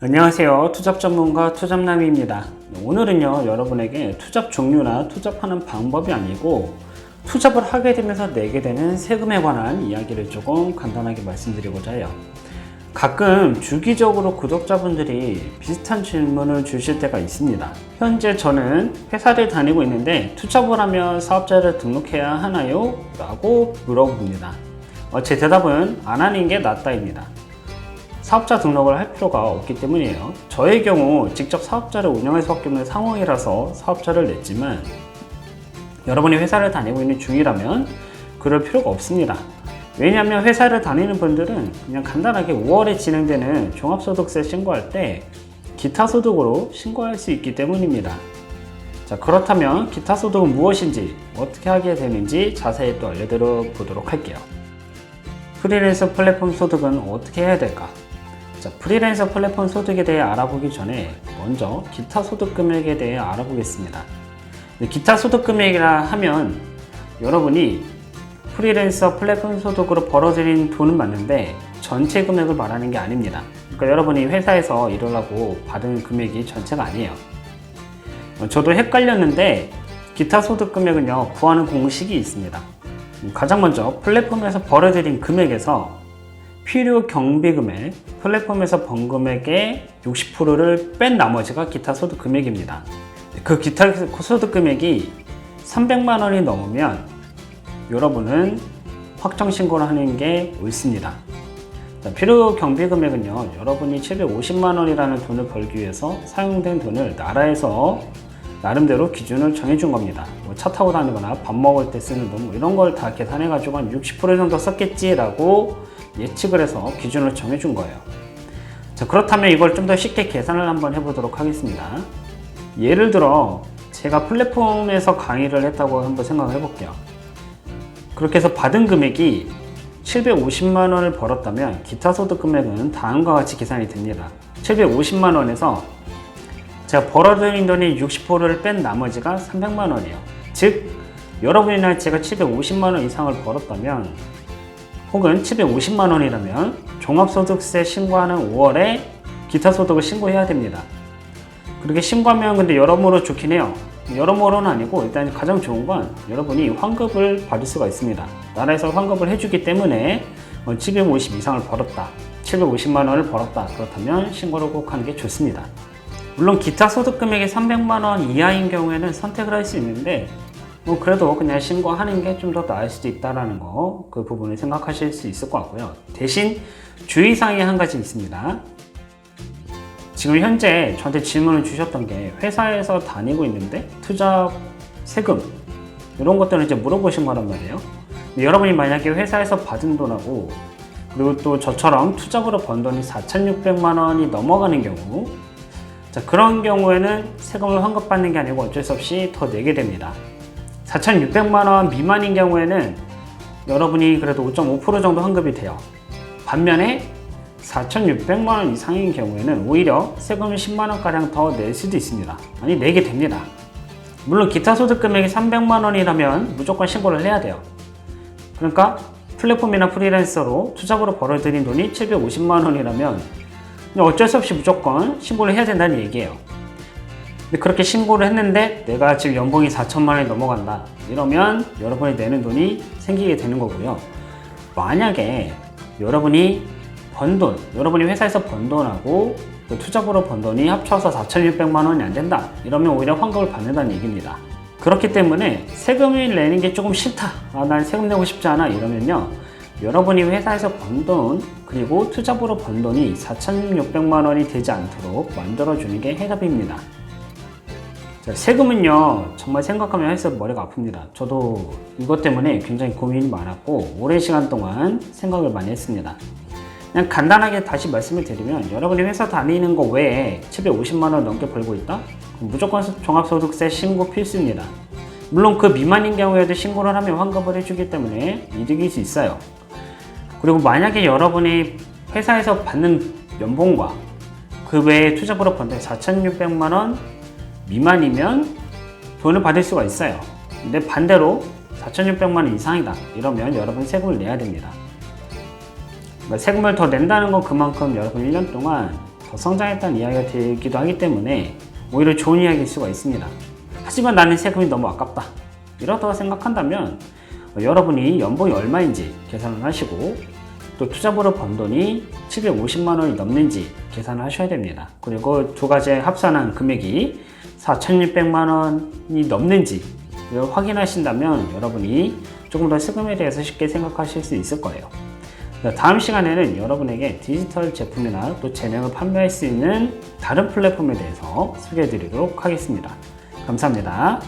안녕하세요. 투잡 전문가 투잡남입니다. 오늘은요, 여러분에게 투잡 종류나 투잡하는 방법이 아니고 투잡을 하게 되면서 내게 되는 세금에 관한 이야기를 조금 간단하게 말씀드리고자 해요. 가끔 주기적으로 구독자분들이 비슷한 질문을 주실 때가 있습니다. 현재 저는 회사를 다니고 있는데 투잡을 하면 사업자를 등록해야 하나요? 라고 물어봅니다. 제 대답은 안 하는 게 낫다입니다. 사업자 등록을 할 필요가 없기 때문이에요. 저의 경우 직접 사업자를 운영할 수밖에 없는 상황이라서 사업자를 냈지만 여러분이 회사를 다니고 있는 중이라면 그럴 필요가 없습니다. 왜냐하면 회사를 다니는 분들은 그냥 간단하게 5월에 진행되는 종합소득세 신고할 때 기타소득으로 신고할 수 있기 때문입니다. 자, 그렇다면 기타소득은 무엇인지 어떻게 하게 되는지 자세히 또 알려드려 보도록 할게요. 프리랜서 플랫폼 소득은 어떻게 해야 될까? 자, 프리랜서 플랫폼 소득에 대해 알아보기 전에 먼저 기타 소득 금액에 대해 알아보겠습니다. 기타 소득 금액이라 하면 여러분이 프리랜서 플랫폼 소득으로 벌어들인 돈은 맞는데 전체 금액을 말하는 게 아닙니다. 그러니까 여러분이 회사에서 일을 하고 받은 금액이 전체가 아니에요. 저도 헷갈렸는데 기타 소득 금액은요, 구하는 공식이 있습니다. 가장 먼저 플랫폼에서 벌어들인 금액에서 필요 경비 금액, 플랫폼에서 번 금액의 60%를 뺀 나머지가 기타 소득 금액입니다. 그 기타 소득 금액이 300만 원이 넘으면 여러분은 확정 신고를 하는 게 옳습니다. 필요 경비 금액은요, 여러분이 750만 원이라는 돈을 벌기 위해서 사용된 돈을 나라에서 나름대로 기준을 정해준 겁니다. 차 타고 다니거나 밥 먹을 때 쓰는 돈, 이런 걸 다 계산해가지고 한 60% 정도 썼겠지라고 예측을 해서 기준을 정해준 거예요. 자, 그렇다면 이걸 좀 더 쉽게 계산을 한번 해보도록 하겠습니다. 예를 들어 제가 플랫폼에서 강의를 했다고 한번 생각을 해볼게요. 그렇게 해서 받은 금액이 750만 원을 벌었다면 기타 소득 금액은 다음과 같이 계산이 됩니다. 750만 원에서 제가 벌어들인 돈이 60%를 뺀 나머지가 300만 원이에요. 즉 여러분이나 제가 750만 원 이상을 벌었다면 혹은 750만 원이라면 종합소득세 신고하는 5월에 기타 소득을 신고해야 됩니다. 그렇게 신고하면 근데 여러모로 좋긴 해요. 여러모로는 아니고 일단 가장 좋은 건 여러분이 환급을 받을 수가 있습니다. 나라에서 환급을 해주기 때문에 750 이상을 벌었다, 750만 원을 벌었다, 그렇다면 신고를 꼭 하는 게 좋습니다. 물론 기타 소득 금액이 300만 원 이하인 경우에는 선택을 할 수 있는데 그래도 그냥 신고하는 게 좀 더 나을 수도 있다는 거, 그 부분을 생각하실 수 있을 것 같고요. 대신 주의사항이 한 가지 있습니다. 지금 현재 저한테 질문을 주셨던 게 회사에서 다니고 있는데 투잡 세금 이런 것들을 이제 물어보신 거란 말이에요. 여러분이 만약에 회사에서 받은 돈하고 그리고 또 저처럼 투잡으로 번 돈이 4,600만 원이 넘어가는 경우, 자, 그런 경우에는 세금을 환급받는 게 아니고 어쩔 수 없이 더 내게 됩니다. 4,600만 원 미만인 경우에는 여러분이 그래도 5.5% 정도 환급이 돼요. 반면에 4,600만 원 이상인 경우에는 오히려 세금을 10만 원가량 더 낼 수도 있습니다. 아니, 내게 됩니다. 물론 기타 소득 금액이 300만 원이라면 무조건 신고를 해야 돼요. 그러니까 플랫폼이나 프리랜서로 투잡으로 벌어들인 돈이 750만 원이라면 어쩔 수 없이 무조건 신고를 해야 된다는 얘기예요. 근데 그렇게 신고를 했는데 내가 지금 연봉이 4천만 원이 넘어간다, 이러면 여러분이 내는 돈이 생기게 되는 거고요. 만약에 여러분이 번 돈, 여러분이 회사에서 번 돈하고 투잡으로 번 돈이 합쳐서 4,600만 원이 안 된다, 이러면 오히려 환급을 받는다는 얘기입니다. 그렇기 때문에 세금을 내는 게 조금 싫다, 난 세금 내고 싶지 않아, 이러면요, 여러분이 회사에서 번 돈 그리고 투잡으로 번 돈이 4,600만 원이 되지 않도록 만들어주는 게 해답입니다. 자, 세금은요, 정말 생각하면 할수록 머리가 아픕니다. 저도 이것 때문에 굉장히 고민이 많았고 오랜 시간 동안 생각을 많이 했습니다. 그냥 간단하게 다시 말씀을 드리면, 여러분이 회사 다니는 거 외에 750만 원 넘게 벌고 있다? 무조건 종합소득세 신고 필수입니다. 물론 그 미만인 경우에도 신고를 하면 환급을 해주기 때문에 이득일 수 있어요. 그리고 만약에 여러분이 회사에서 받는 연봉과 그 외에 투잡으로 번 돈 4,600만 원 미만이면 돈을 받을 수가 있어요. 근데 반대로 4,600만 원 이상이다, 이러면 여러분 세금을 내야 됩니다. 세금을 더 낸다는 건 그만큼 여러분 1년 동안 더 성장했다는 이야기가 되기도 하기 때문에 오히려 좋은 이야기일 수가 있습니다. 하지만 나는 세금이 너무 아깝다, 이렇다고 생각한다면 여러분이 연봉이 얼마인지 계산을 하시고 또 투잡으로 번 돈이 750만 원이 넘는지 계산을 하셔야 됩니다. 그리고 두 가지 합산한 금액이 4,600만 원이 넘는지 확인하신다면 여러분이 조금 더 세금에 대해서 쉽게 생각하실 수 있을 거예요. 다음 시간에는 여러분에게 디지털 제품이나 또 제명을 판매할 수 있는 다른 플랫폼에 대해서 소개해 드리도록 하겠습니다. 감사합니다.